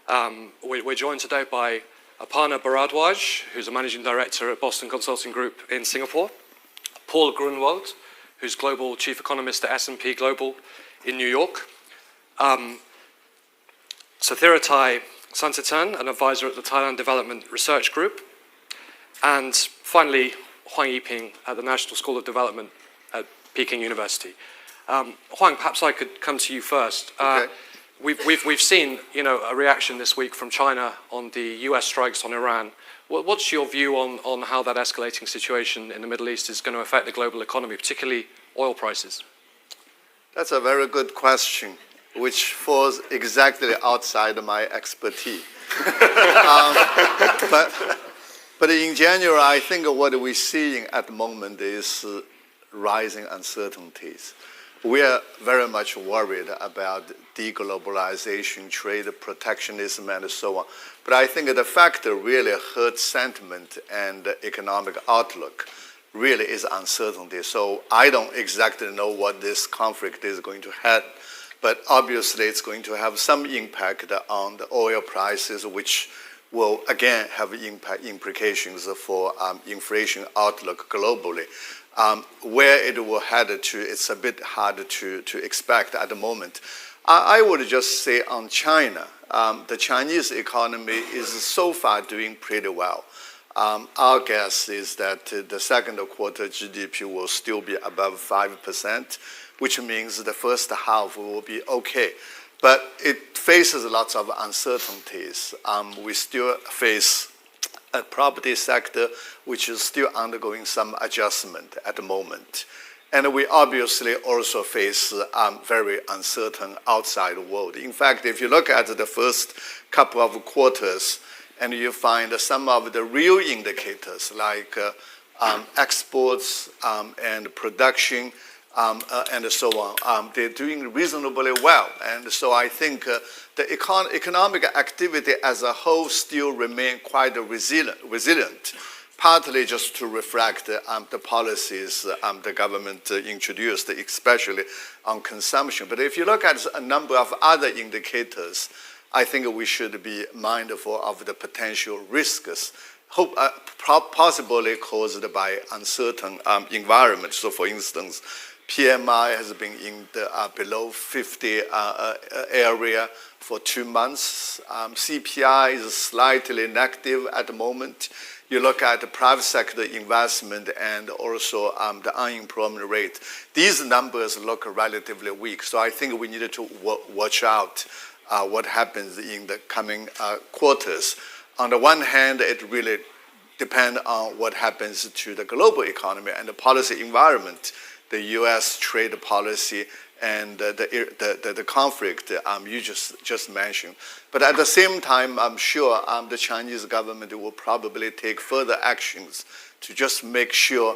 We're joined today by Aparna Bharadwaj, who's a managing director at Boston Consulting Group in Singapore, Paul Grunwald, who's global chief economist at S&P Global in New York, Sathirathai Santithan, an advisor at the Thailand Development Research Group, and finally, Huang Yiping at the National School of Development at Peking University. Huang, perhaps I could come to you first. Okay. We've seen, a reaction this week from China on the US strikes on Iran. What's your view on how that escalating situation in the Middle East is going to affect the global economy, particularly oil prices? That's a very good question, which falls exactly outside my expertise. But in general, I think what we're seeing at the moment is rising uncertainties. We are very much worried about deglobalization, trade protectionism, and so on. But I think the factor really hurts sentiment and economic outlook really is uncertainty. So I don't exactly know what this conflict is going to have, but obviously it's going to have some impact on the oil prices, which will again have implications for inflation outlook globally. Where it will head to, it's a bit hard to expect at the moment. I would just say on China, the Chinese economy is so far doing pretty well. Our guess is that the second quarter GDP will still be above 5%, which means the first half will be okay. But it faces lots of uncertainties. We still face a property sector which is still undergoing some adjustment at the moment. And we obviously also face very uncertain outside world. In fact, if you look at the first couple of quarters, and you find some of the real indicators like exports and production, and so on, they're doing reasonably well. And so I think the economic activity as a whole still remain quite resilient, partly just to reflect the policies the government introduced, especially on consumption. But if you look at a number of other indicators, I think we should be mindful of the potential risks possibly caused by uncertain environment. So for instance, PMI has been in the below 50 area for 2 months. CPI is slightly negative at the moment. You look at the private sector investment and also the unemployment rate. These numbers look relatively weak. So I think we need to watch out what happens in the coming quarters. On the one hand, it really depends on what happens to the global economy and the policy environment, the U.S. trade policy, and the conflict you just mentioned. But at the same time, I'm sure the Chinese government will probably take further actions to just make sure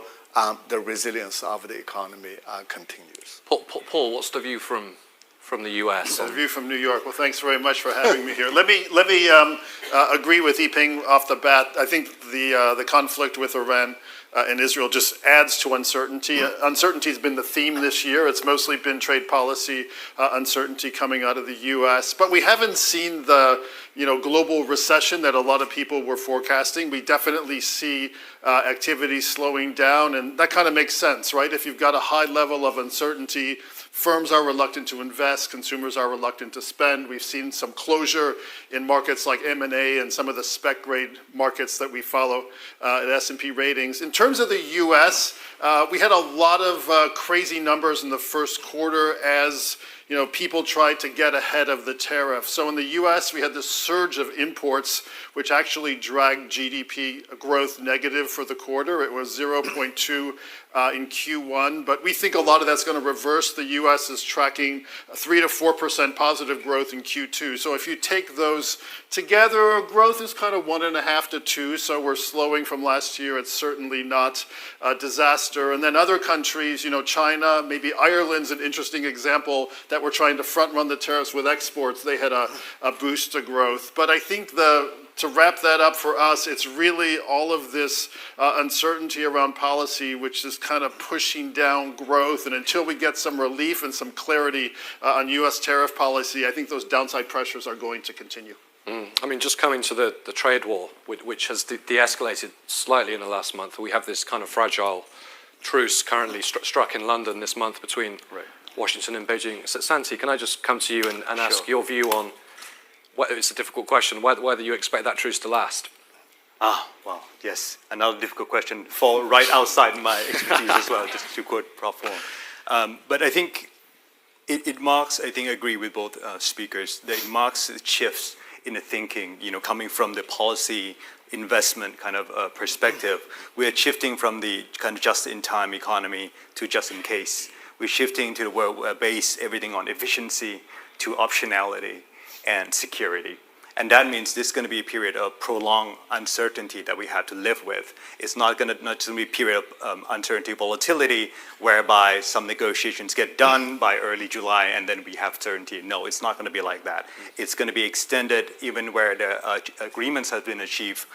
the resilience of the economy continues. Paul, what's the view from the U.S.? The view from New York. Well, thanks very much for having me here. Let me agree with Yiping off the bat. I think the conflict with Iran and Israel just adds to uncertainty. Uncertainty has been the theme this year. It's mostly been trade policy uncertainty coming out of the U.S. But we haven't seen the global recession that a lot of people were forecasting. We definitely see activity slowing down, and that kind of makes sense, right? If you've got a high level of uncertainty, firms are reluctant to invest, consumers are reluctant to spend. We've seen some closure in markets like M&A and some of the spec grade markets that we follow at S&P Ratings. In terms of the U.S., we had a lot of crazy numbers in the first quarter as people tried to get ahead of the tariff. So in the U.S., we had this surge of imports, which actually dragged GDP growth negative for the quarter. It was 0.2 in Q1, but we think a lot of that's going to reverse. The U.S. is tracking 3 to 4% positive growth in Q2. So if you take those together, growth is kind of 1.5 to 2. So we're slowing from last year. It's certainly not a disaster. And then other countries, China, maybe Ireland's an interesting example that we're trying to front run the tariffs with exports. They had a boost to growth. But I think to wrap that up for us, it's really all of this uncertainty around policy, which is kind of pushing down growth. And until we get some relief and some clarity on U.S. tariff policy, I think those downside pressures are going to continue. I mean, just coming to the trade war, which has de-escalated slightly in the last month. We have this kind of fragile truce currently struck in London this month between Washington and Beijing. Santi, can I just come to you and ask your view on, it's a difficult question, whether you expect that truce to last? Well, yes, another difficult question, fall right outside my expertise as well, just to quote Prof. Wong. But I think it marks, I think I agree with both speakers, that it marks shifts in the thinking, coming from the policy investment kind of perspective. We're shifting from the kind of just-in-time economy to just-in-case. We're shifting to the world where we base everything on efficiency to optionality and security. And that means this is going to be a period of prolonged uncertainty that we have to live with. It's not just be a period of uncertainty, volatility, whereby some negotiations get done by early July and then we have certainty. No, it's not going to be like that. It's going to be extended even where the agreements have been achieved.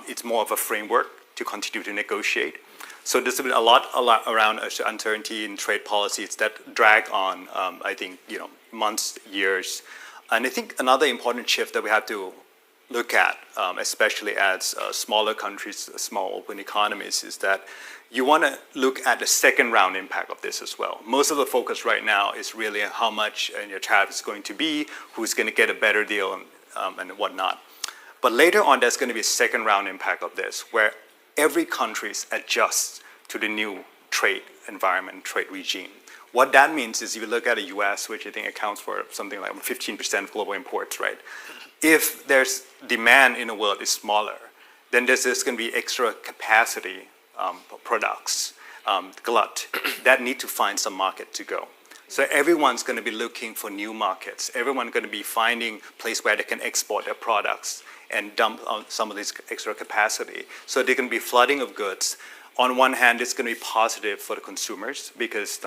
It's more of a framework to continue to negotiate. So there's been a lot around uncertainty in trade policies that drag on, I think, months, years. And I think another important shift that we have to look at, especially as smaller countries, small open economies, is that you want to look at the second round impact of this as well. Most of the focus right now is really how much your tariff is going to be, who's going to get a better deal, and whatnot. But later on, there's going to be a second round impact of this, where every country adjusts to the new trade environment, trade regime. What that means is if you look at the US, which I think accounts for something like 15% of global imports, right? If there's demand in the world is smaller, then there's going to be extra capacity products, glut, that need to find some market to go. So everyone's going to be looking for new markets. Everyone's going to be finding a place where they can export their products and dump on some of this extra capacity. So there can be flooding of goods. On one hand, it's going to be positive for the consumers because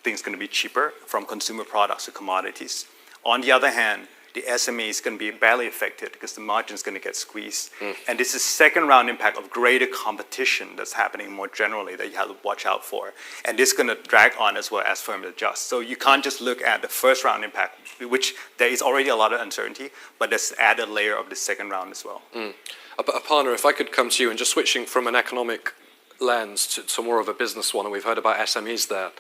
things are going to be cheaper from consumer products to commodities. On the other hand, the SME is going to be badly affected because the margin is going to get squeezed. And this is second round impact of greater competition that's happening more generally that you have to watch out for. And this is going to drag on as well as firms adjust. So you can't just look at the first round impact, which there is already a lot of uncertainty, but there's added layer of the second round as well. Aparna, if I could come to you and just switching from an economic lens to more of a business one, and we've heard about SMEs there.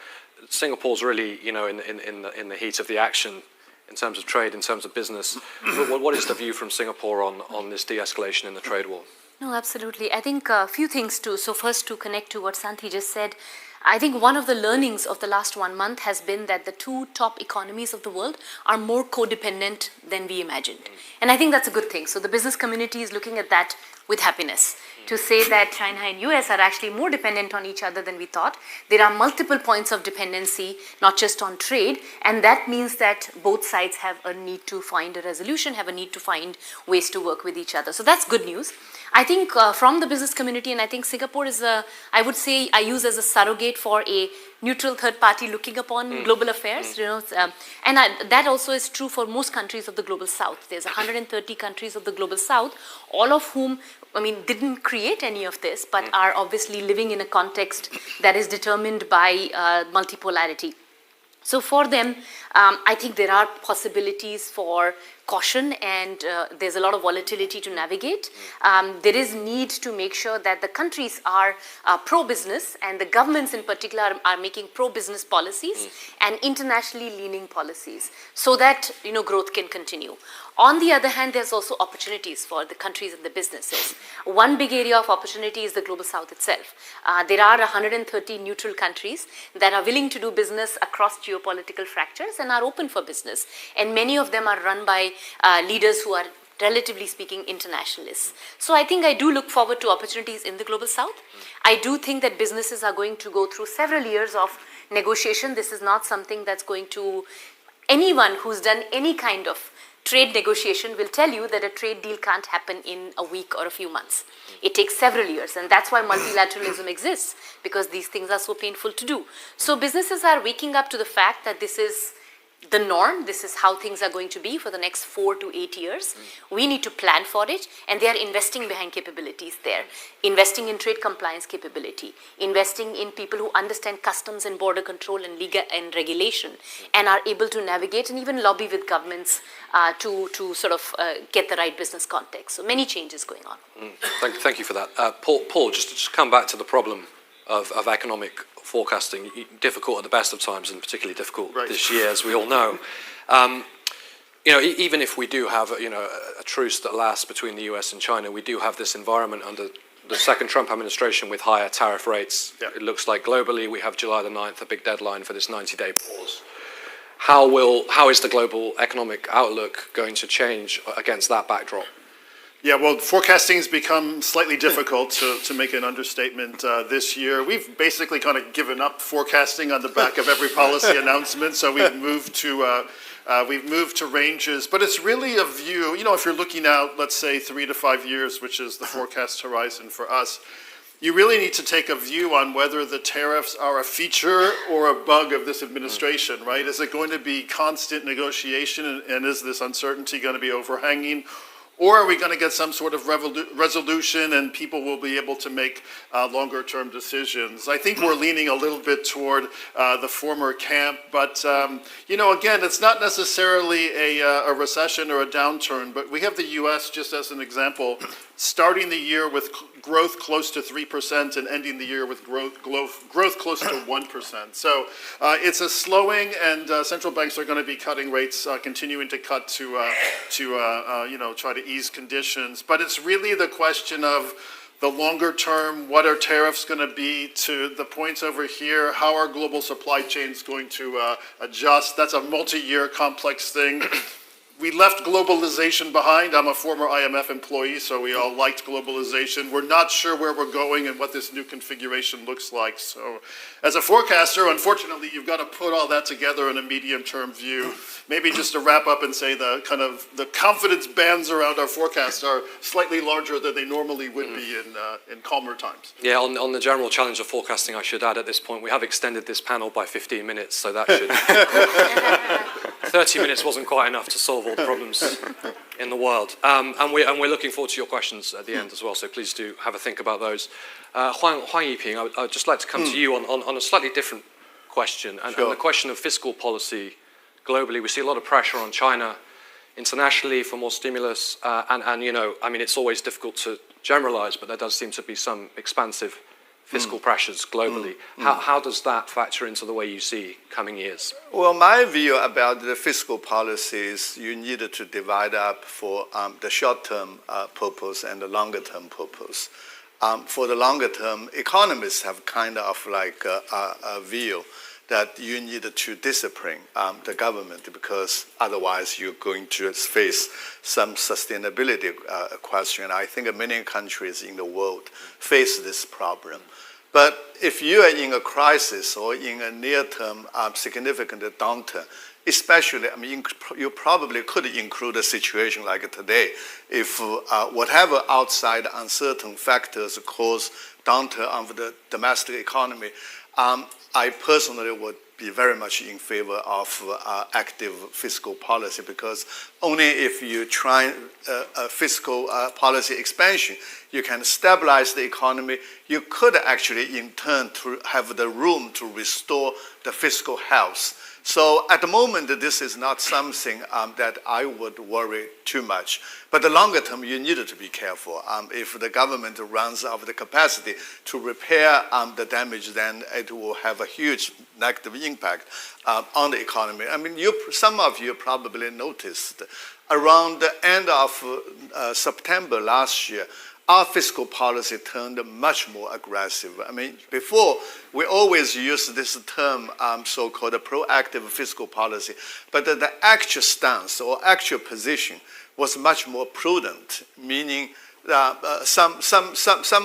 Singapore's really, in the heat of the action in terms of trade, in terms of business. What is the view from Singapore on this de-escalation in the trade war? No, absolutely. I think a few things too. So first, to connect to what Santi just said, I think one of the learnings of the last 1 month has been that the two top economies of the world are more codependent than we imagined. And I think that's a good thing. So the business community is looking at that with happiness, to say that China and US are actually more dependent on each other than we thought. There are multiple points of dependency, not just on trade, and that means that both sides have a need to find a resolution, have a need to find ways to work with each other. So that's good news. I think from the business community, and I think Singapore is I would say I use as a surrogate for a neutral third party looking upon global affairs, and that also is true for most countries of the global south. There's 130 countries of the global south, all of whom, didn't create any of this, but are obviously living in a context that is determined by multipolarity. So for them, I think there are possibilities for caution, and there's a lot of volatility to navigate. There is need to make sure that the countries are pro-business, and the governments in particular are making pro-business policies and internationally leaning policies so that growth can continue. On the other hand, there's also opportunities for the countries and the businesses. One big area of opportunity is the global south itself. There are 130 neutral countries that are willing to do business across geopolitical fractures and are open for business. And many of them are run by leaders who are, relatively speaking, internationalists. So I think I do look forward to opportunities in the global south. I do think that businesses are going to go through several years of negotiation. This is not something that's going to, anyone who's done any kind of trade negotiation will tell you that a trade deal can't happen in a week or a few months. It takes several years, and that's why multilateralism exists, because these things are so painful to do. So businesses are waking up to the fact that this is the norm. This is how things are going to be for the next 4 to 8 years. We need to plan for it, and they are investing behind capabilities there, investing in trade compliance capability, investing in people who understand customs and border control and legal and regulation, and are able to navigate and even lobby with governments to sort of get the right business context. So many changes going on. Thank you for that. Paul, just to come back to the problem of economic forecasting, difficult at the best of times and particularly difficult this year, as we all know. Even if we do have a truce that lasts between the US and China, we do have this environment under the second Trump administration with higher tariff rates. Yeah. It looks like globally we have July the 9th, a big deadline for this 90-day pause. How is the global economic outlook going to change against that backdrop? Yeah, well, forecasting has become slightly difficult, to make an understatement, this year. We've basically kind of given up forecasting on the back of every policy announcement, so we've moved to ranges. But it's really a view, if you're looking out, let's say 3 to 5 years, which is the forecast horizon for us, you really need to take a view on whether the tariffs are a feature or a bug of this administration, right? Is it going to be constant negotiation, and is this uncertainty going to be overhanging? Or are we going to get some sort of resolution and people will be able to make longer-term decisions? I think we're leaning a little bit toward the former camp, but again, it's not necessarily a recession or a downturn, but we have the U.S., just as an example, starting the year with growth close to 3% and ending the year with growth close to 1%. So it's a slowing, and central banks are going to be cutting rates, continuing to cut to try to ease conditions. But it's really the question of the longer term, what are tariffs going to be to the points over here? How are global supply chains going to adjust? That's a multi-year complex thing. We left globalization behind. I'm a former IMF employee, so we all liked globalization. We're not sure where we're going and what this new configuration looks like. So as a forecaster, unfortunately, you've got to put all that together in a medium-term view. Maybe just to wrap up and say the confidence bands around our forecast are slightly larger than they normally would be in calmer times. Yeah, on the general challenge of forecasting, I should add at this point, we have extended this panel by 15 minutes, so that should... 30 minutes wasn't quite enough to solve all the problems in the world. And we're looking forward to your questions at the end as well, so please do have a think about those. Huang Yiping, I'd just like to come to you on a slightly different question, and the question of fiscal policy globally. We see a lot of pressure on China internationally for more stimulus, and it's always difficult to generalize, but there does seem to be some expansive fiscal pressures globally. How does that factor into the way you see coming years? Well, my view about the fiscal policy is you needed to divide up for the short-term purpose and the longer-term purpose. For the longer-term, economists have kind of like a view that you need to discipline the government, because otherwise you're going to face some sustainability question. I think many countries in the world face this problem. But if you are in a crisis or in a near-term significant downturn, especially, you probably could include a situation like today. If whatever outside uncertain factors cause downturn of the domestic economy, I personally would be very much in favor of active fiscal policy, because only if you try a fiscal policy expansion, you can stabilize the economy. You could actually, in turn, to have the room to restore the fiscal health. So at the moment, this is not something that I would worry too much. But the longer term, you need to be careful. If the government runs out of the capacity to repair the damage, then it will have a huge negative impact on the economy. Some of you probably noticed around the end of September last year, our fiscal policy turned much more aggressive. Before, we always used this term, so-called proactive fiscal policy, but the actual stance or actual position was much more prudent, meaning some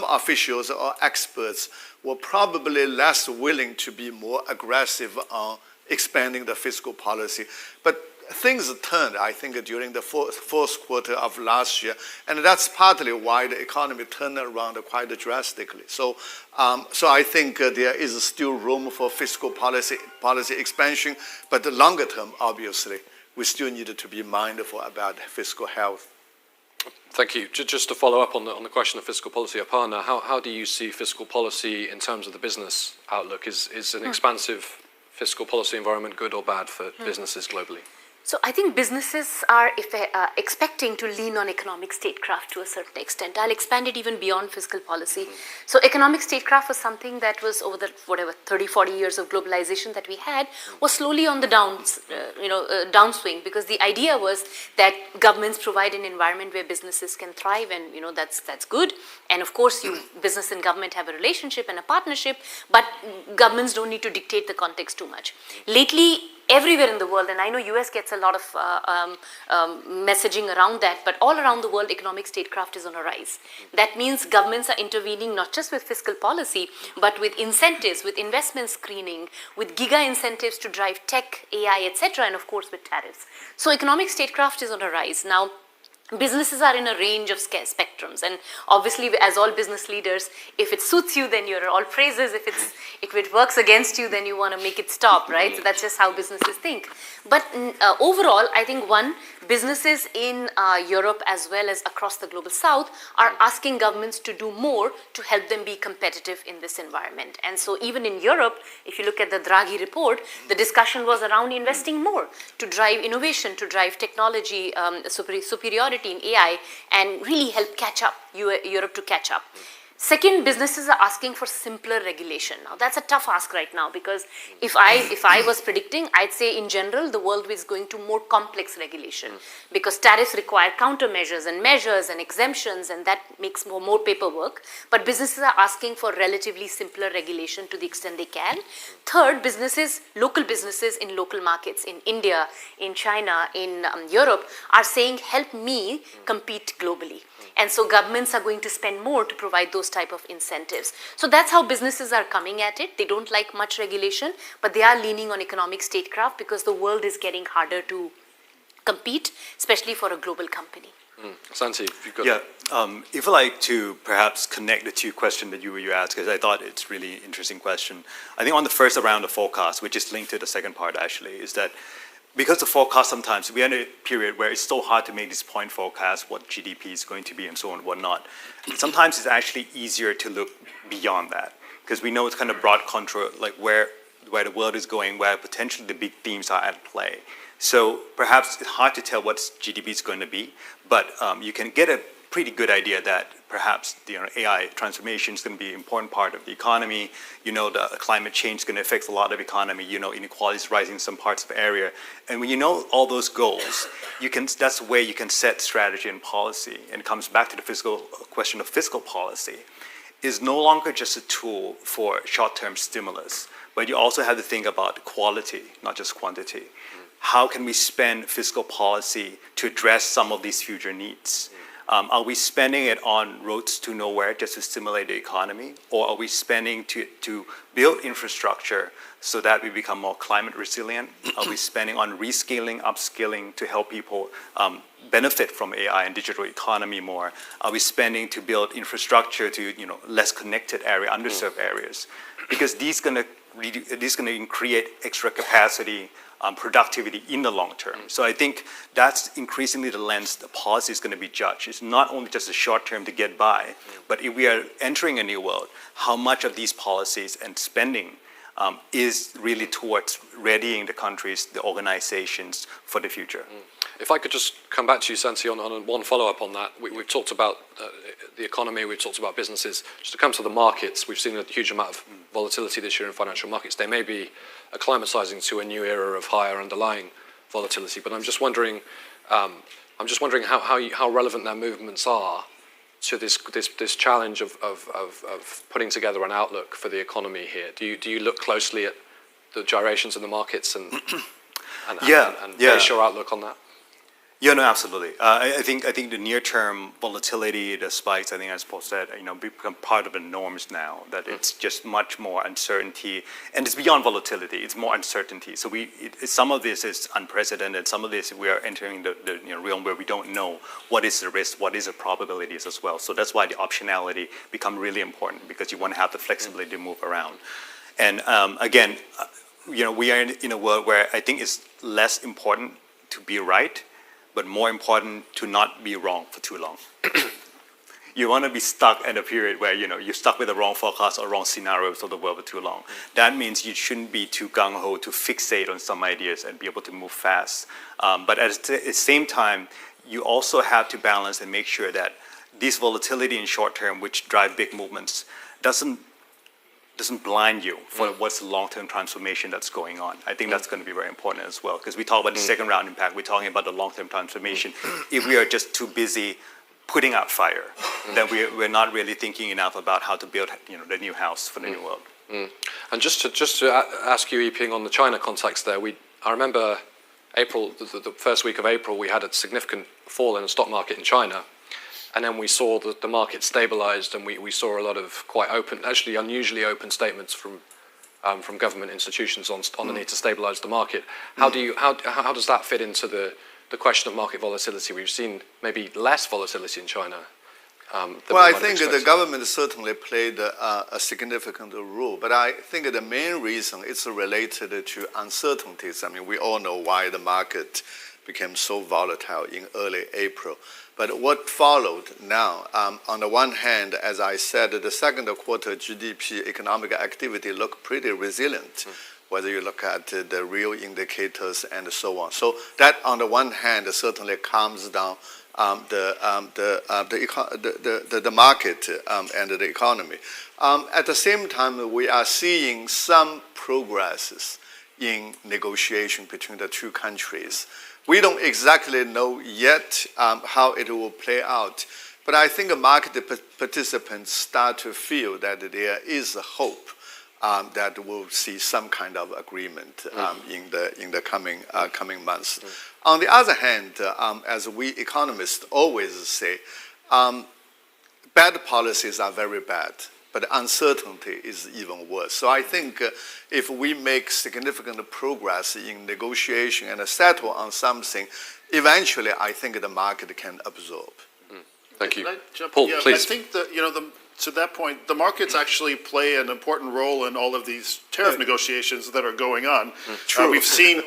officials or experts were probably less willing to be more aggressive on expanding the fiscal policy. But things turned, I think, during the fourth quarter of last year, and that's partly why the economy turned around quite drastically. So I think there is still room for fiscal policy expansion, but the longer term, obviously, we still need to be mindful about fiscal health. Thank you. Just to follow up on the question of fiscal policy, Aparna, how do you see fiscal policy in terms of the business outlook? Is an expansive fiscal policy environment good or bad for businesses globally? So I think businesses are expecting to lean on economic statecraft to a certain extent. I'll expand it even beyond fiscal policy. So economic statecraft was something that was over the 30, 40 years of globalization that we had was slowly on the downswing, because the idea was that governments provide an environment where businesses can thrive, and that's good. And of course, business and government have a relationship and a partnership, but governments don't need to dictate the context too much. Lately, everywhere in the world, and I know US gets a lot of messaging around that, but all around the world, economic statecraft is on a rise. That means governments are intervening not just with fiscal policy, but with incentives, with investment screening, with giga incentives to drive tech, AI, etc., and of course with tariffs. So economic statecraft is on a rise. Now, businesses are in a range of spectrums, and obviously, as all business leaders, if it suits you, then you're all praises. If it works against you, then you want to make it stop, right? So that's just how businesses think. But overall, I think businesses in Europe as well as across the global south are asking governments to do more to help them be competitive in this environment. And so even in Europe, if you look at the Draghi report, the discussion was around investing more to drive innovation, to drive technology superiority in AI, and really help catch up, Europe to catch up. Second, businesses are asking for simpler regulation. Now, that's a tough ask right now, because if I was predicting, I'd say in general, the world is going to more complex regulation, because tariffs require countermeasures and measures and exemptions, and that makes more paperwork. But businesses are asking for relatively simpler regulation to the extent they can. Third, local businesses in local markets, in India, in China, in Europe, are saying, help me compete globally. And so governments are going to spend more to provide those type of incentives. So that's how businesses are coming at it. They don't like much regulation, but they are leaning on economic statecraft, because the world is getting harder to compete, especially for a global company. Santi, you've got if I like to perhaps connect the two questions that you asked, because I thought it's really interesting question. I think on the first around the forecast, which is linked to the second part actually, is that because the forecast sometimes, we're in a period where it's so hard to make this point forecast, what GDP is going to be and so on and whatnot. Sometimes it's actually easier to look beyond that, because we know it's kind of broad contour, like where the world is going, where potentially the big themes are at play. So perhaps it's hard to tell what GDP is going to be, but you can get a pretty good idea that perhaps the AI transformation is going to be an important part of the economy. The climate change is going to affect a lot of economy. Inequality is rising in some parts of the area. And when you know all those goals, that's the way you can set strategy and policy. And it comes back to the question of fiscal policy. Is no longer just a tool for short-term stimulus, but you also have to think about quality, not just quantity. How can we spend fiscal policy to address some of these future needs? Are we spending it on roads to nowhere just to stimulate the economy? Or are we spending to build infrastructure so that we become more climate resilient? Are we spending on reskilling, upskilling to help people benefit from AI and digital economy more? Are we spending to build infrastructure to less connected area, underserved areas? Because these going to create extra capacity, productivity in the long term. So I think that's increasingly the lens the policy is going to be judged. It's not only just a short term to get by, but if we are entering a new world, how much of these policies and spending is really towards readying the countries, the organizations for the future. If I could just come back to you, Santi, on one follow-up on that. We've talked about the economy, we've talked about businesses. Just to come to the markets, we've seen a huge amount of volatility this year in financial markets. They may be acclimatizing to a new era of higher underlying volatility, but I'm just wondering how relevant their movements are to this challenge of putting together an outlook for the economy here. Do you look closely at the gyrations in the markets and base your outlook on that? Yeah, no, absolutely. I think the near-term volatility, the spikes, I think as Paul said, become part of the norms now. That it's just much more uncertainty, and it's beyond volatility. It's more uncertainty. So some of this is unprecedented. Some of this we are entering the realm where we don't know what is the risk, what is the probabilities as well. So that's why the optionality become really important, because you want to have the flexibility to move around. And again, we are in a world where I think it's less important to be right, but more important to not be wrong for too long. You want to be stuck in a period where you're stuck with the wrong forecast or wrong scenarios of the world for too long. That means you shouldn't be too gung-ho to fixate on some ideas and be able to move fast. But at the same time, you also have to balance and make sure that this volatility in short term, which drive big movements, doesn't blind you for what's the long-term transformation that's going on. I think that's going to be very important as well, because we talk about the second round impact, we're talking about the long-term transformation. If we are just too busy putting out fire, then we're not really thinking enough about how to build the new house for the new world. And just to ask you, Yiping, on the China context there, I remember April, the first week of April, we had a significant fall in the stock market in China. And then we saw that the market stabilized, and we saw a lot of quite open, actually unusually open statements from government institutions on the need to stabilize the market. How does that fit into the question of market volatility? We've seen maybe less volatility in China. Well, I think the government certainly played a significant role, but I think the main reason is related to uncertainties. I mean, we all know why the market became so volatile in early April. But what followed now, on the one hand, as I said, the second quarter GDP economic activity looked pretty resilient, whether you look at the real indicators and so on. So that, on the one hand, certainly calms down the market and the economy. At the same time, we are seeing some progresses in negotiation between the two countries. We don't exactly know yet how it will play out, but I think market participants start to feel that there is a hope that we'll see some kind of agreement in the coming months. On the other hand, as we economists always say, bad policies are very bad, but uncertainty is even worse. So I think if we make significant progress in negotiation and settle on something, eventually I think the market can absorb. Thank you. Can I jump Paul, in? please. I think that, to that point, the markets actually play an important role in all of these tariff negotiations that are going on. True. We've seen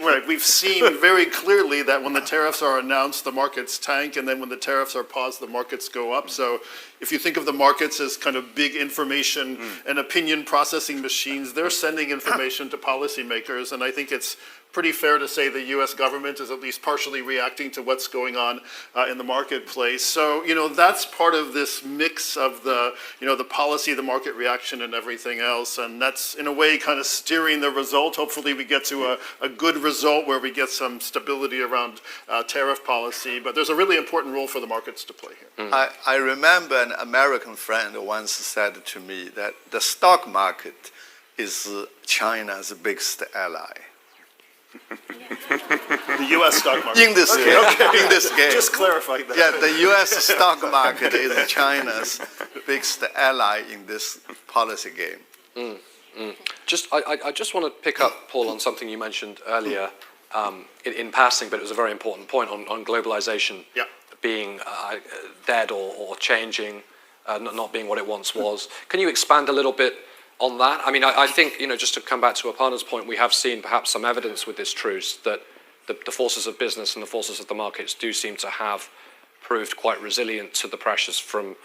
very clearly that when the tariffs are announced, the markets tank, and then when the tariffs are paused, the markets go up. So if you think of the markets as kind of big information and opinion processing machines, they're sending information to policymakers, and I think it's pretty fair to say the U.S. government is at least partially reacting to what's going on in the marketplace. So, that's part of this mix of the policy, the market reaction, and everything else. And that's, in a way, kind of steering the result. Hopefully we get to a good result where we get some stability around tariff policy. But there's a really important role for the markets to play here. I remember an American friend once said to me that the stock market is China's biggest ally. The U.S. stock market. In this game. In this game. Just clarify that. Yeah, the U.S. stock market is China's biggest ally in this policy game. I just want to pick up, Paul, on something you mentioned earlier in passing, but it was a very important point on globalization being dead or changing, not being what it once was. Can you expand a little bit on that? I mean, I think, just to come back to Aparna's point, we have seen perhaps some evidence with this truce that the forces of business and the forces of the markets do seem to have proved quite resilient to the pressures from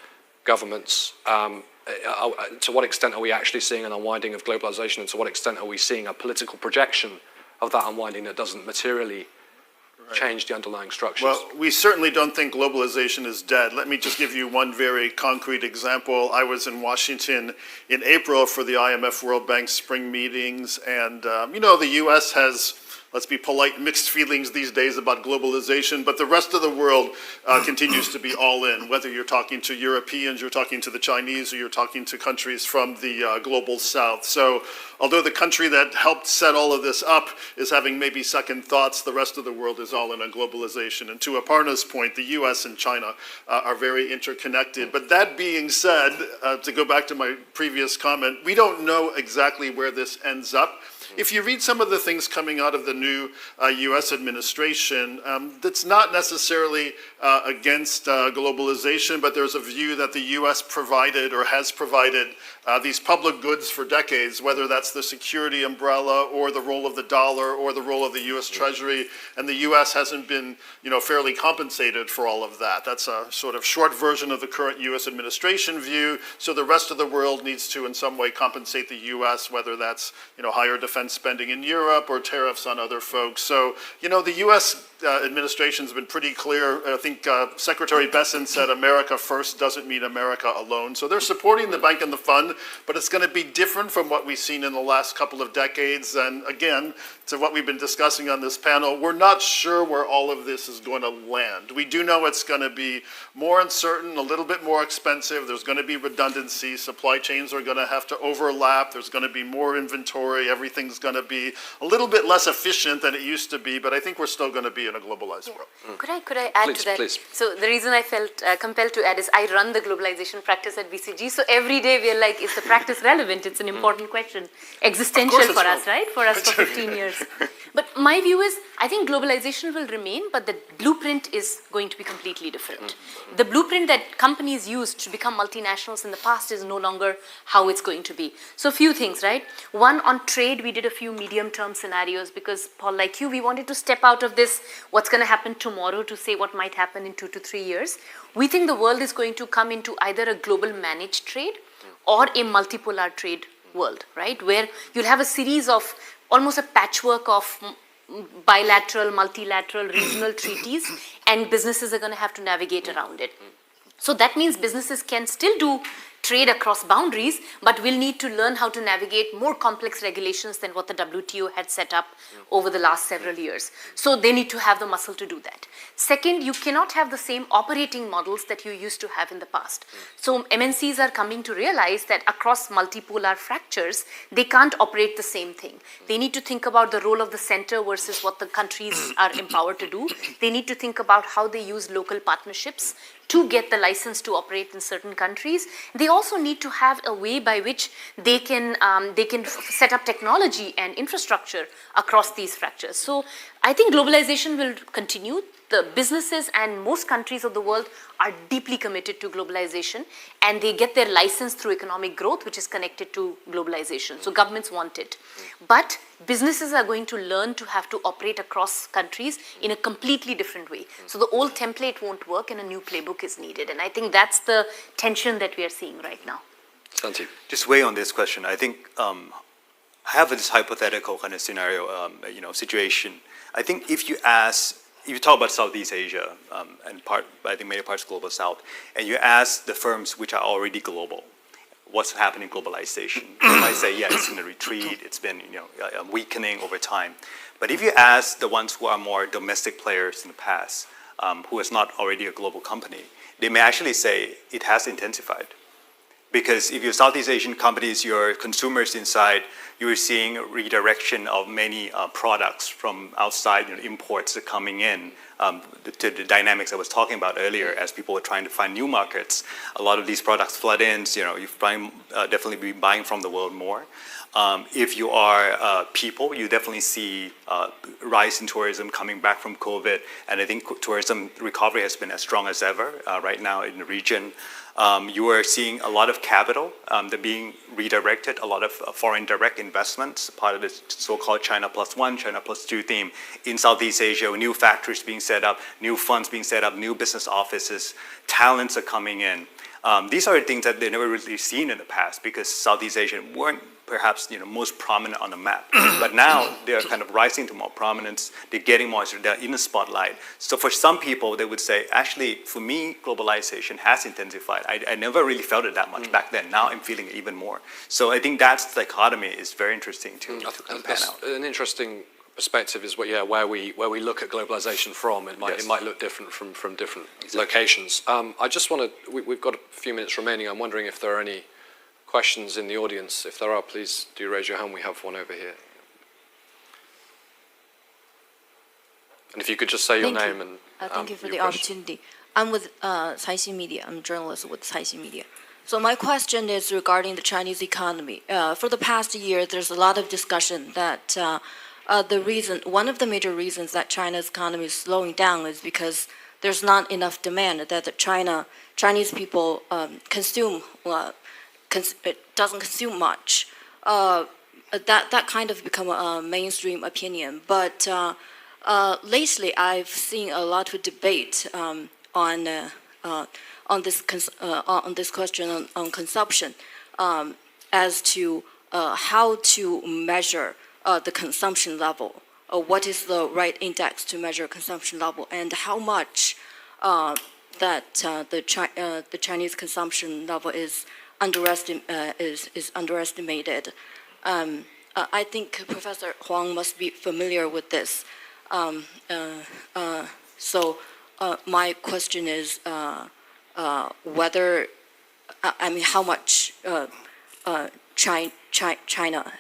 governments. To what extent are we actually seeing an unwinding of globalization, and to what extent are we seeing a political projection of that unwinding that doesn't materially change the underlying structures? Well, we certainly don't think globalization is dead. Let me just give you one very concrete example. I was in Washington in April for the IMF World Bank spring meetings, and the U.S. has let's be polite, mixed feelings these days about globalization, but the rest of the world continues to be all in, whether you're talking to Europeans, you're talking to the Chinese, or you're talking to countries from the global south. So although the country that helped set all of this up is having maybe second thoughts, the rest of the world is all in on globalization. And to Aparna's point, the US and China are very interconnected. But that being said, to go back to my previous comment, we don't know exactly where this ends up. If you read some of the things coming out of the new US administration, that's not necessarily against globalization, but there's a view that the US provided or has provided these public goods for decades, whether that's the security umbrella or the role of the dollar or the role of the US Treasury, and the US hasn't been, fairly compensated for all of that. That's a sort of short version of the current US administration view. So the rest of the world needs to in some way compensate the US, whether that's, higher defense spending in Europe or tariffs on other folks. So, the US administration's been pretty clear. I think Secretary Bessent said America first doesn't mean America alone. So they're supporting the bank and the fund, but it's going to be different from what we've seen in the last couple of decades. And again, to what we've been discussing on this panel, we're not sure where all of this is going to land. We do know it's going to be more uncertain, a little bit more expensive. There's going to be redundancy. Supply chains are going to have to overlap. There's going to be more inventory. Everything's going to be a little bit less efficient than it used to be, but I think we're still going to be in a globalized world. Could I add Please, to that? please. So the reason I felt compelled to add is I run the globalization practice at BCG. So every day we are like, is the practice relevant? It's an important question, existential it's for us, relevant. right? For us for 15 years. But my view is, I think globalization will remain, but the blueprint is going to be completely different. The blueprint that companies used to become multinationals in the past is no longer how it's going to be. So a few things, right? One, on trade, we did a few medium-term scenarios because, Paul, like you, we wanted to step out of this, what's going to happen tomorrow, to say what might happen in 2 to 3 years. We think the world is going to come into either a global managed trade or a multipolar trade world, right? Where you'll have a series of almost a patchwork of bilateral, multilateral, regional treaties, and businesses are going to have to navigate around it. So that means businesses can still do trade across boundaries, but will need to learn how to navigate more complex regulations than what the WTO had set up over the last several years. So they need to have the muscle to do that. Second, you cannot have the same operating models that you used to have in the past. So MNCs are coming to realize that across multipolar fractures, they can't operate the same thing. They need to think about the role of the center versus what the countries are empowered to do. They need to think about how they use local partnerships to get the license to operate in certain countries. They also need to have a way by which they can set up technology and infrastructure across these fractures. So I think globalization will continue. The businesses and most countries of the world are deeply committed to globalization, and they get their license through economic growth, which is connected to globalization. So governments want it. But businesses are going to learn to have to operate across countries in a completely different way. So the old template won't work and a new playbook is needed. And I think that's the tension that we are seeing right now. Santi. Just weigh on this question. I think I have this hypothetical kind of scenario, situation. I think if you talk about Southeast Asia and I think many parts of Global South, and you ask the firms which are already global, what's happening in globalization? They might say, yeah, it's in a retreat, it's been weakening over time. But if you ask the ones who are more domestic players in the past, who is not already a global company, they may actually say it has intensified. Because if you're Southeast Asian companies, your consumers inside, you're seeing a redirection of many products from outside, imports are coming in to the dynamics I was talking about earlier as people are trying to find new markets. A lot of these products flood in, so, you definitely be buying from the world more. If you are people, you definitely see rise in tourism coming back from COVID, and I think tourism recovery has been as strong as ever right now in the region. You are seeing a lot of capital that being redirected, a lot of foreign direct investments, part of this so-called China Plus One, China Plus Two theme in Southeast Asia, new factories being set up, new funds being set up, new business offices, talents are coming in. These are things that they've never really seen in the past because Southeast Asia weren't perhaps most prominent on the map. But now they're kind of rising to more prominence, they're getting more, they're in the spotlight. So for some people, they would say, actually, for me, globalization has intensified. I never really felt it that much back then. Now I'm feeling it even more. So I think that dichotomy is very interesting to pan out. An interesting perspective is where we look at globalization from. It might look different from different locations. I just want to. We've got a few minutes remaining. I'm wondering if there are any questions in the audience. If there are, please do raise your hand. We have one over here. And if you could just say your name and thank you for the question. opportunity. I'm with Caixin Media. I'm a journalist with Caixin Media. So my question is regarding the Chinese economy. For the past year, there's a lot of discussion that one of the major reasons that China's economy is slowing down is because there's not enough demand, that the Chinese people doesn't consume much. That kind of become a mainstream opinion. But lately, I've seen a lot of debate on this question on consumption as to how to measure the consumption level. What is the right index to measure consumption level, and how much the Chinese consumption level is underestimated. I think Professor Huang must be familiar with this. So my question is how much China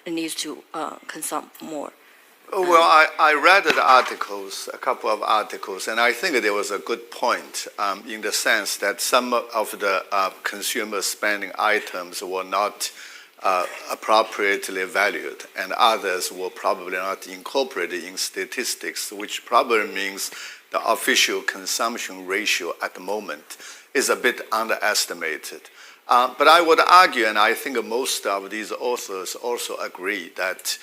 needs to consume more. Well, I read the articles, a couple of articles, and I think there was a good point in the sense that some of the consumer spending items were not appropriately valued, and others were probably not incorporated in statistics, which probably means the official consumption ratio at the moment is a bit underestimated. But I would argue, and I think most of these authors also agree, that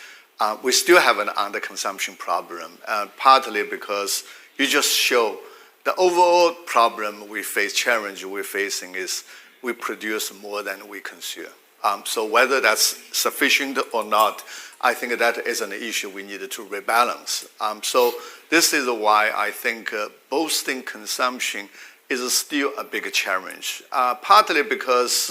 we still have an underconsumption problem, partly because you just show the overall problem challenge we're facing is we produce more than we consume. So whether that's sufficient or not, I think that is an issue we need to rebalance. So this is why I think boosting consumption is still a big challenge, partly because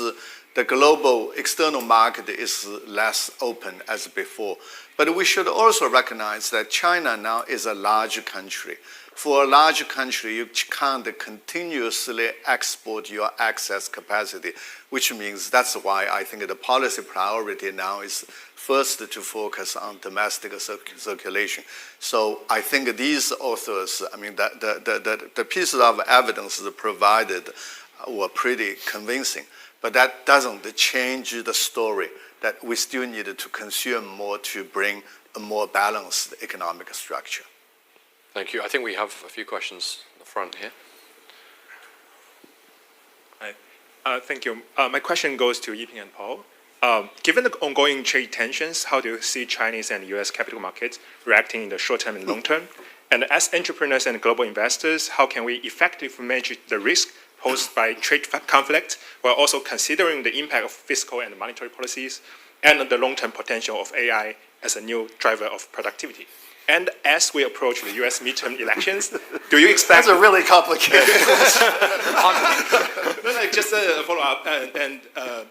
the global external market is less open as before. But we should also recognize that China now is a large country. For a large country, you can't continuously export your excess capacity, which means that's why I think the policy priority now is first to focus on domestic circulation. So I think these authors, the pieces of evidence provided were pretty convincing. But that doesn't change the story that we still need to consume more to bring a more balanced economic structure. Thank you. I think we have a few questions in the front here. Hi. Thank you. My question goes to Yiping and Paul. Given the ongoing trade tensions, how do you see Chinese and U.S. capital markets reacting in the short term and long term? And as entrepreneurs and global investors, how can we effectively manage the risk posed by trade conflict while also considering the impact of fiscal and monetary policies and the long-term potential of AI as a new driver of productivity? And as we approach the U.S. midterm elections, do you expect... That's a really complicated question. Just a follow-up. And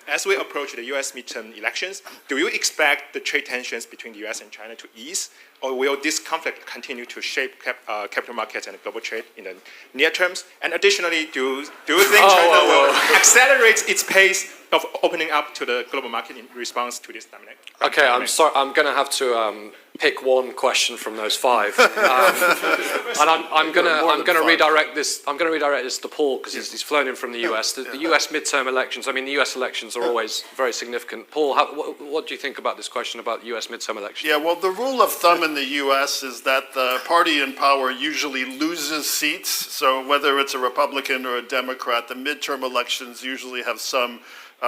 as we approach the U.S. midterm elections, do you expect the trade tensions between the U.S. and China to ease? Or will this conflict continue to shape capital markets and global trade in the near terms? And additionally, do you think China will accelerate its pace of opening up to the global market in response to this dynamic? Okay, I'm sorry. I'm going to have to pick one question from those five, and I'm going to redirect this. I'm going to redirect this to Paul because he's flown in from the US. The US midterm elections. I mean, the US elections are always very significant. Paul, what do you think about this question about US midterm elections? Yeah, well, the rule of thumb in the US is that the party in power usually loses seats. So whether it's a Republican or a Democrat, the midterm elections usually have some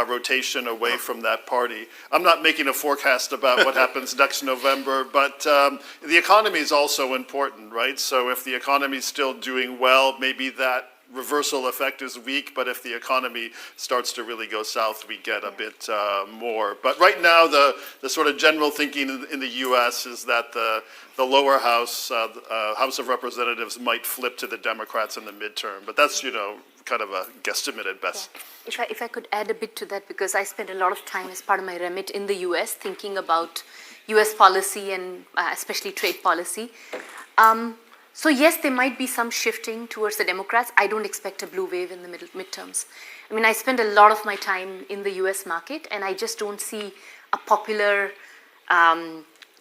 rotation away from that party. I'm not making a forecast about what happens next November, but the economy is also important, right? So if the economy is still doing well, maybe that reversal effect is weak, but if the economy starts to really go south, we get a bit more. But right now, the sort of general thinking in the US is that the lower house, House of Representatives, might flip to the Democrats in the midterm. But that's, kind of a guesstimate at best. If I could add a bit to that, because I spent a lot of time as part of my remit in the US thinking about US policy and especially trade policy. So yes, there might be some shifting towards the Democrats. I don't expect a blue wave in the midterms. I mean, I spend a lot of my time in the US market, and I just don't see a popular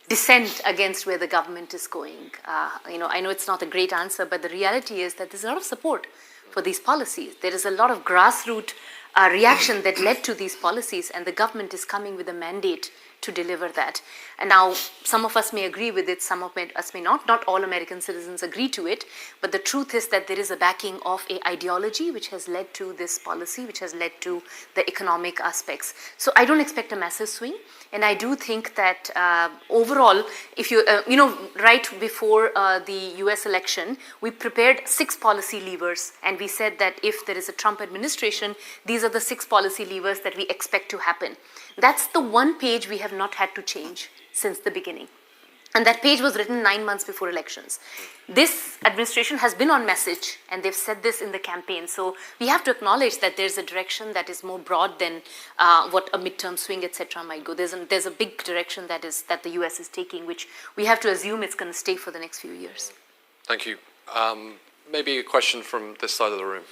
dissent against where the government is going. I know it's not a great answer, but the reality is that there's a lot of support for these policies. There is a lot of grassroots reaction that led to these policies, and the government is coming with a mandate to deliver that. And now, some of us may agree with it, some of us may not. Not all American citizens agree to it, but the truth is that there is a backing of an ideology which has led to this policy, which has led to the economic aspects. So I don't expect a massive swing, and I do think that overall, if you, right before the US election, we prepared 6 policy levers, and we said that if there is a Trump administration, these are the 6 policy levers that we expect to happen. That's the one page we have not had to change since the beginning. And that page was written 9 months before elections. This administration has been on message, and they've said this in the campaign. So we have to acknowledge that there's a direction that is more broad than what a midterm swing, etc., might go. There's a big direction that the US is taking, which we have to assume it's going to stay for the next few years. Thank you. Maybe a question from this side of the room.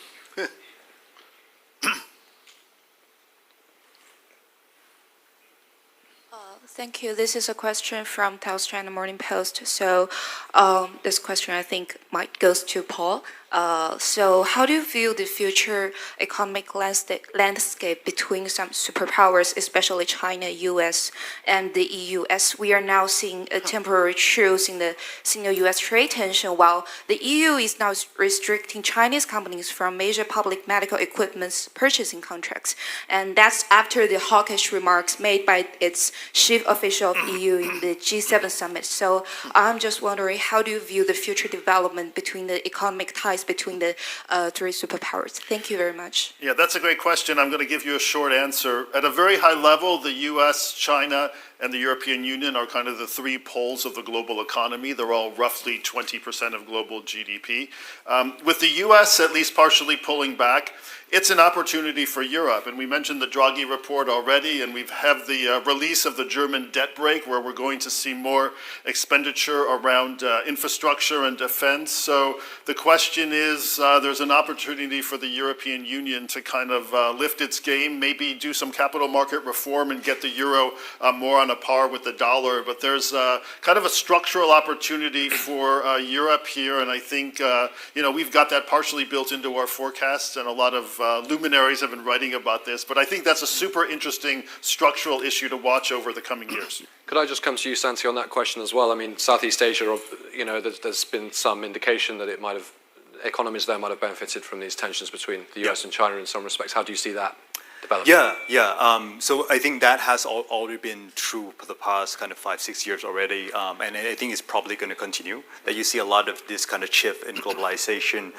Thank you. This is a question from Taos China Morning Post. So this question, I think, goes to Paul. So how do you view the future economic landscape between some superpowers, especially China, US, and the EU, as we are now seeing a temporary truce in the Sino-US trade tension, while the EU is now restricting Chinese companies from major public medical equipment purchasing contracts? And that's after the hawkish remarks made by its chief official of EU in the G7 summit. So I'm just wondering, how do you view the future development between the economic ties between the 3 superpowers? Thank you very much. Yeah, that's a great question. I'm going to give you a short answer. At a very high level, the US, China, and the European Union are kind of the 3 poles of the global economy. They're all roughly 20% of global GDP. With the US at least partially pulling back, it's an opportunity for Europe. And we mentioned the Draghi report already, and we have the release of the German debt brake, where we're going to see more expenditure around infrastructure and defense. So the question is, there's an opportunity for the European Union to kind of lift its game, maybe do some capital market reform and get the euro more on a par with the dollar. But there's kind of a structural opportunity for Europe here, and I think we've got that partially built into our forecasts, and a lot of luminaries have been writing about this, but I think that's a super interesting structural issue to watch over the coming years. Could I just come to you, Santi, on that question as well? I mean, Southeast Asia, there's been some indication that economies there might have benefited from these tensions between the US and China in some respects. How do you see that developing? So I think that has already been true for the past kind of 5-6 years already, and I think it's probably going to continue. That you see a lot of this kind of shift in globalization,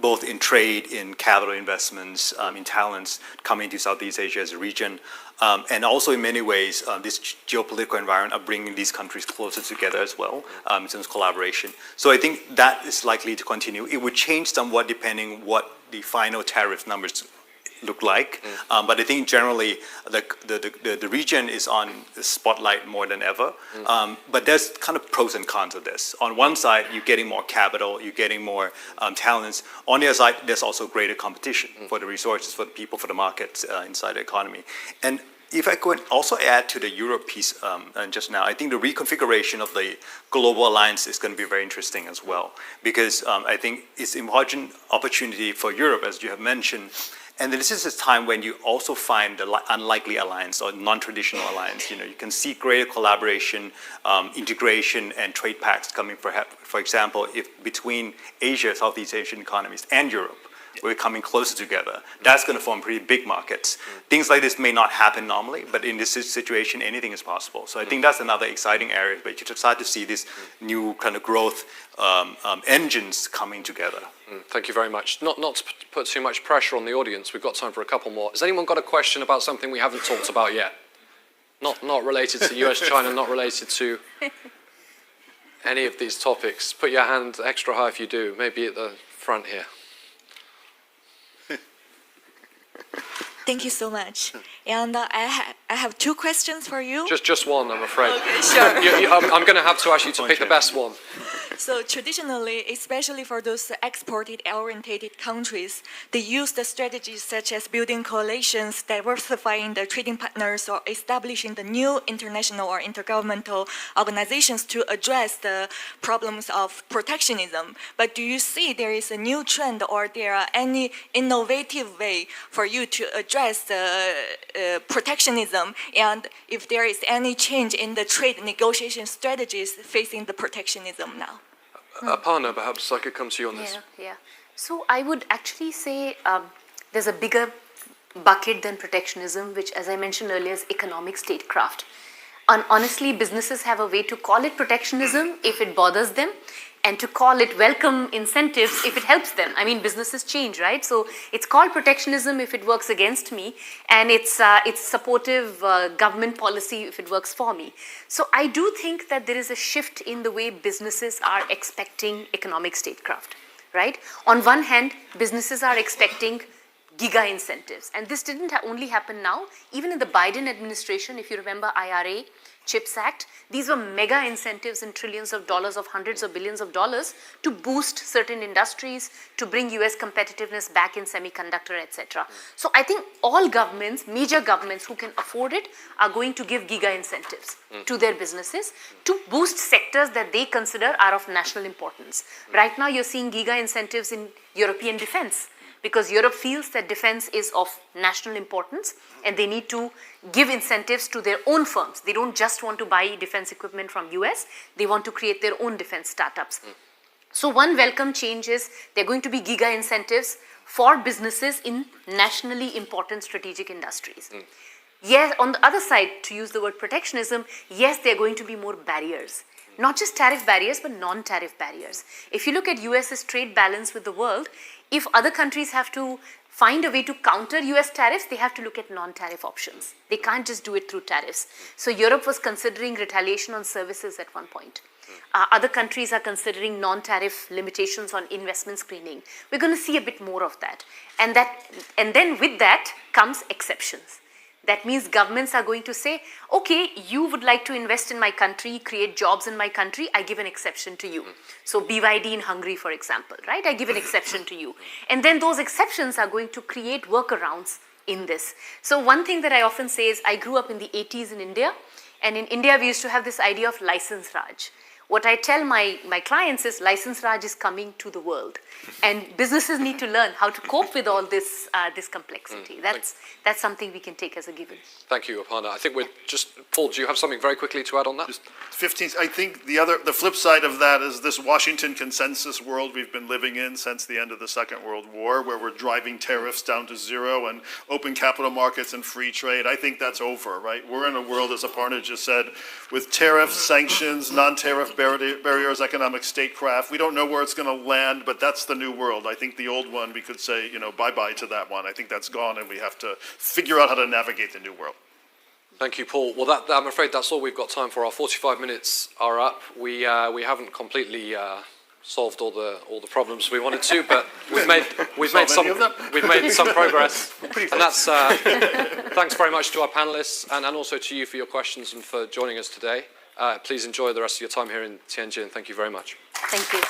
both in trade, in capital investments, in talents coming to Southeast Asia as a region, and also in many ways, this geopolitical environment are bringing these countries closer together as well in terms of collaboration. So I think that is likely to continue. It would change somewhat depending what the final tariff numbers look like, but I think generally the region is on the spotlight more than ever. But there's kind of pros and cons of this. On one side, you're getting more capital, you're getting more talents. On the other side, there's also greater competition for the resources, for the people, for the markets inside the economy. And if I could also add to the Europe piece just now, I think the reconfiguration of the global alliance is going to be very interesting as well, because I think it's an important opportunity for Europe, as you have mentioned. And this is a time when you also find the unlikely alliance or non-traditional alliance. You can see greater collaboration, integration, and trade pacts coming, for example, if between Asia, Southeast Asian economies, and Europe, we're coming closer together. That's going to form pretty big markets. Things like this may not happen normally, but in this situation, anything is possible. So I think that's another exciting area, but you start to see this new kind of growth engines coming together. Thank you very much. Not to put too much pressure on the audience, we've got time for a couple more. Has anyone got a question about something we haven't talked about yet? Not related to US, China, not related to any of these topics. Put your hand extra high if you do, maybe at the front here. Thank you so much. And I have two questions for you. Just one, I'm afraid. Okay, sure. I'm going to have to ask you to pick the best one. So traditionally, especially for those export-oriented countries, they use the strategies such as building coalitions, diversifying the trading partners, or establishing the new international or intergovernmental organizations to address the problems of protectionism. But do you see there is a new trend, or there are any innovative way for you to address the protectionism, and if there is any change in the trade negotiation strategies facing the protectionism now? Aparna, perhaps I could come to you on this. Yeah. So I would actually say there's a bigger bucket than protectionism, which, as I mentioned earlier, is economic statecraft. And honestly, businesses have a way to call it protectionism if it bothers them, and to call it welcome incentives if it helps them. I mean, businesses change, right? So it's called protectionism if it works against me, and it's supportive government policy if it works for me. So I do think that there is a shift in the way businesses are expecting economic statecraft, right? On one hand, businesses are expecting giga incentives, and this didn't only happen now. Even in the Biden administration, if you remember IRA, CHIPS Act, these were mega incentives in trillions of dollars, of hundreds of billions of dollars, to boost certain industries, to bring US competitiveness back in semiconductor, etc. So I think all governments, major governments who can afford it, are going to give giga incentives to their businesses to boost sectors that they consider are of national importance. Right now you're seeing giga incentives in European defense, because Europe feels that defense is of national importance and they need to give incentives to their own firms. They don't just want to buy defense equipment from US, they want to create their own defense startups. So one welcome change is there are going to be giga incentives for businesses in nationally important strategic industries. Yes, on the other side, to use the word protectionism, yes, there are going to be more barriers. Not just tariff barriers, but non-tariff barriers. If you look at US's trade balance with the world, if other countries have to find a way to counter US tariffs, they have to look at non-tariff options. They can't just do it through tariffs. So Europe was considering retaliation on services at one point. Other countries are considering non-tariff limitations on investment screening. We're going to see a bit more of that. And then with that comes exceptions. That means governments are going to say, okay, you would like to invest in my country, create jobs in my country, I give an exception to you. So BYD in Hungary, for example, right? I give an exception to you. And then those exceptions are going to create workarounds in this. So one thing that I often say is, I grew up in the 80s in India, and in India we used to have this idea of license Raj. What I tell my clients is license Raj is coming to the world, and businesses need to learn how to cope with all this complexity. That's something we can take as a given. Thank you, Aparna. I think we're just, Paul, do you have something very quickly to add on that? Just 15, I think the flip side of that is this Washington consensus world we've been living in since the end of the Second World War, where we're driving tariffs down to zero and open capital markets and free trade. I think that's over, right? We're in a world, as Aparna just said, with tariffs, sanctions, non-tariff barriers, economic statecraft. We don't know where it's going to land, but that's the new world. I think the old one, we could say, bye-bye to that one. I think that's gone, and we have to figure out how to navigate the new world. Thank you, Paul. Well, I'm afraid that's all we've got time for. Our 45 minutes are up. We haven't completely solved all the problems we wanted to, but we've made some progress. And that's thanks very much to our panelists and also to you for your questions and for joining us today. Please enjoy the rest of your time here in Tianjin. Thank you very much. Thank you.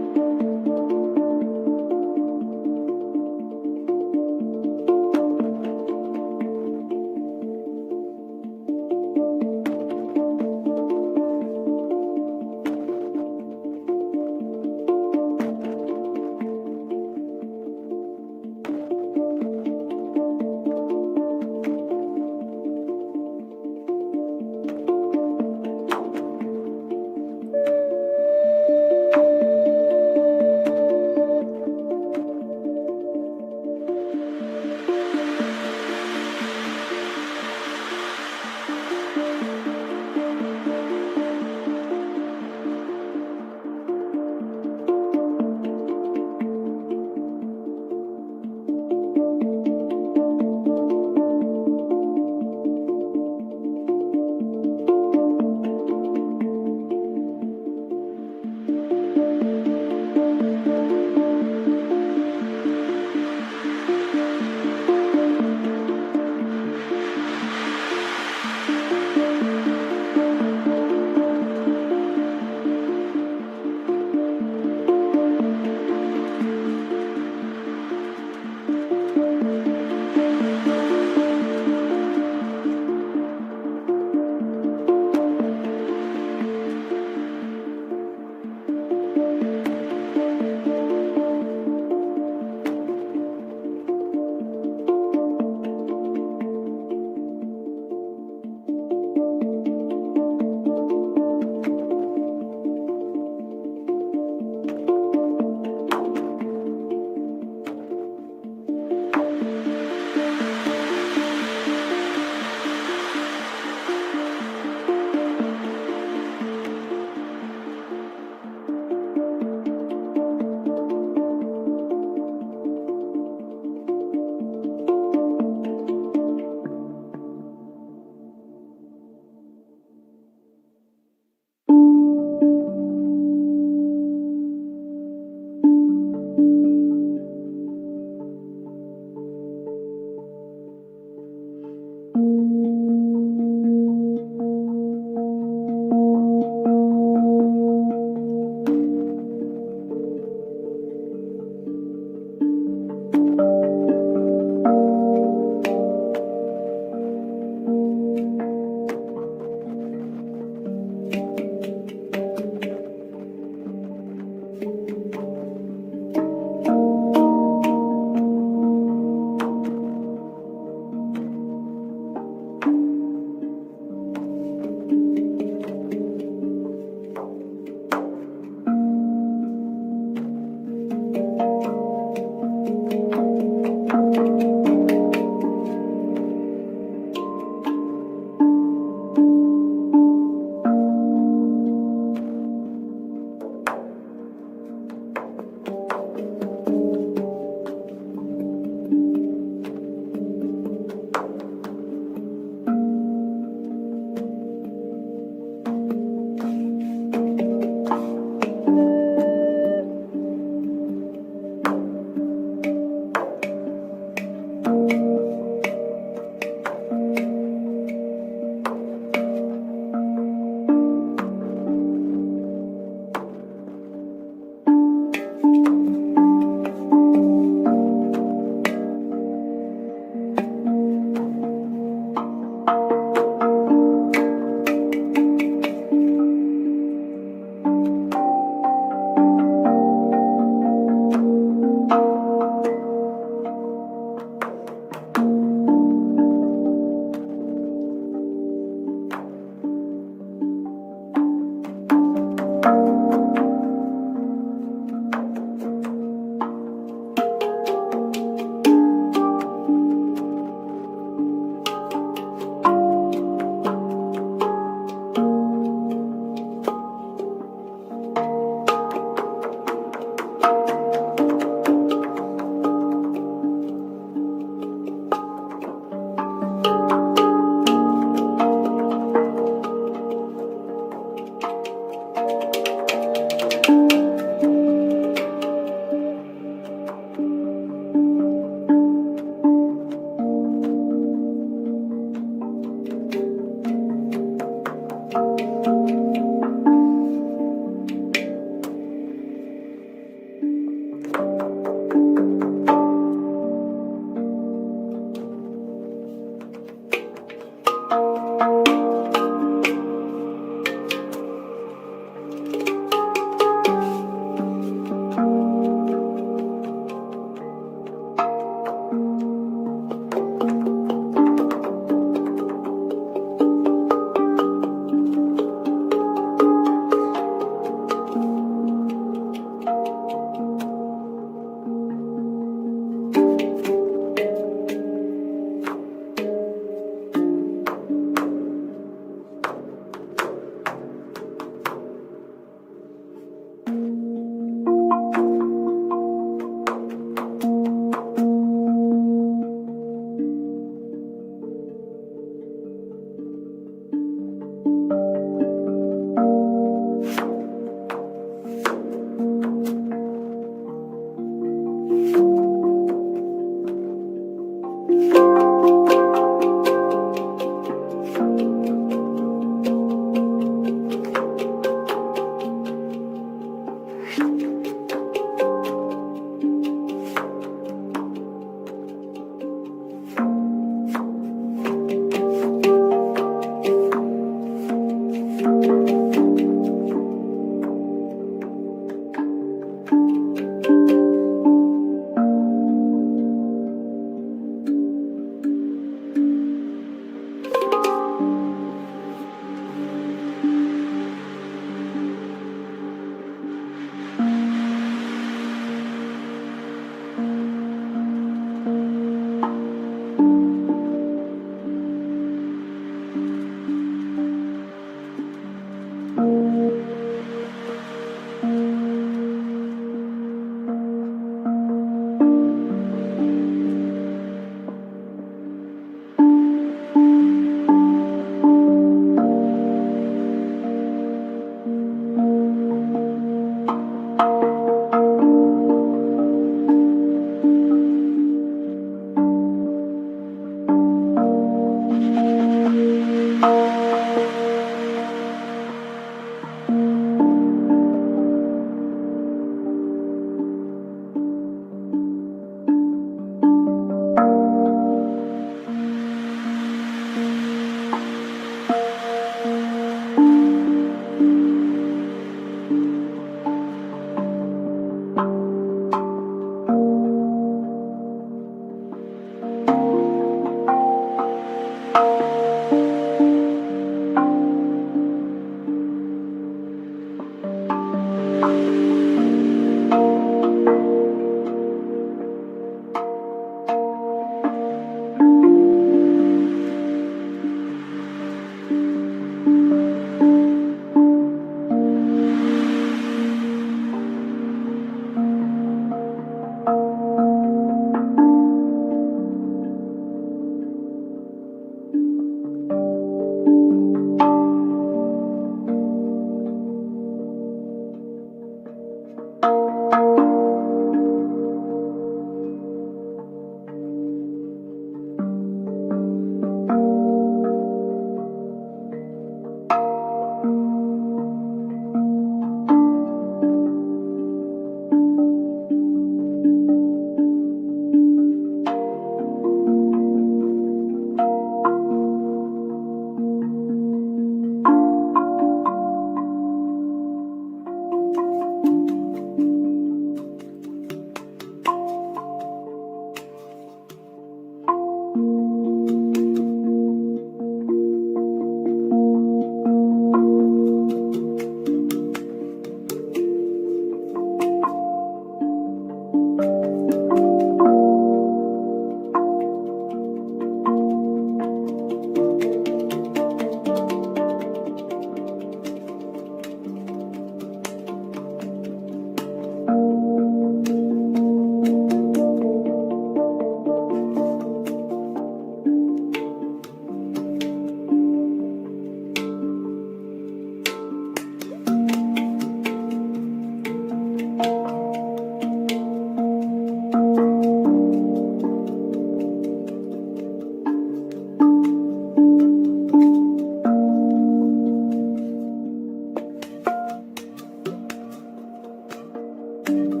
you.